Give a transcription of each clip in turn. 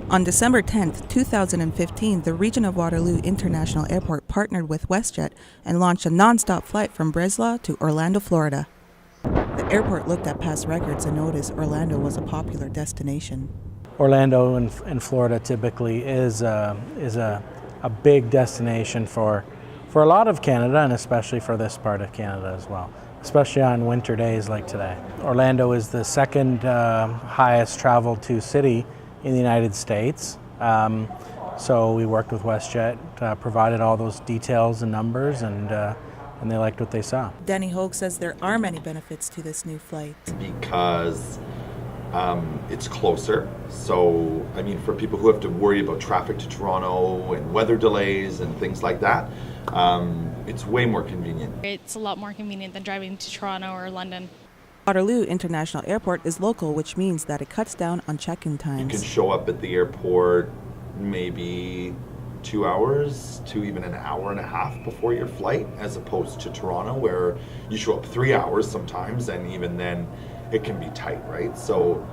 On December 10, 2015, the Region of Waterloo International Airport partnered with WestJet and launched a non-stop flight from Breslau to Orlando, Florida. The airport looked at past records and noticed Orlando was a popular destination. Orlando in Florida typically is a big destination for a lot of Canada, and especially for this part of Canada as well, especially on winter days like today. Orlando is the second highest traveled to city in the United States. So we worked with WestJet, provided all those details and numbers, and they liked what they saw. Danny Hogue says there are many benefits to this new flight. Because it's closer. So, I mean, for people who have to worry about traffic to Toronto and weather delays and things like that, it's way more convenient. It's a lot more convenient than driving to Toronto or London. Waterloo International Airport is local, which means that it cuts down on check-in times. You can show up at the airport maybe 2 hours to even an hour and a half before your flight, as opposed to Toronto, where you show up 3 hours sometimes, and even then it can be tight, right? So,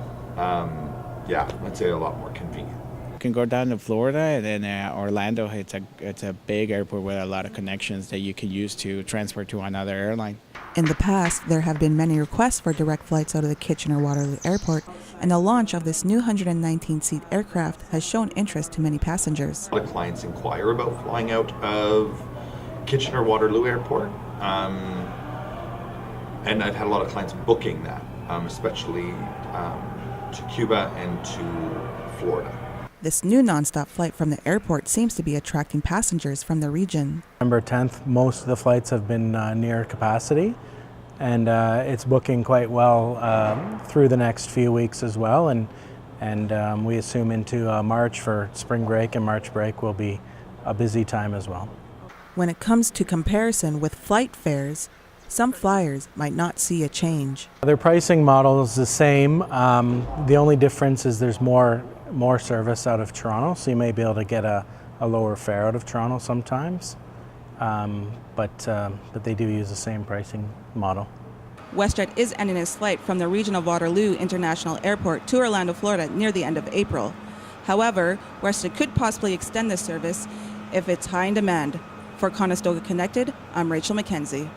yeah, I'd say a lot more convenient. You can go down to Florida, and then Orlando, it's a big airport with a lot of connections that you can use to transfer to another airline. In the past, there have been many requests for direct flights out of the Kitchener-Waterloo Airport, and the launch of this new 119-seat aircraft has shown interest to many passengers. A lot of clients inquire about flying out of Kitchener-Waterloo Airport, and I've had a lot of clients booking that, especially to Cuba and to Florida. This new nonstop flight from the airport seems to be attracting passengers from the region. November 10th, most of the flights have been near capacity, and it's booking quite well through the next few weeks as well, and we assume into March for spring break, and March break will be a busy time as well. When it comes to comparison with flight fares, some flyers might not see a change. Their pricing model is the same. The only difference is there's more service out of Toronto, so you may be able to get a lower fare out of Toronto sometimes, but they do use the same pricing model. WestJet is ending its flight from the Region of Waterloo International Airport to Orlando, Florida near the end of April. However, WestJet could possibly extend this service if it's high in demand. For Conestoga Connected, I'm Rachel McKenzie.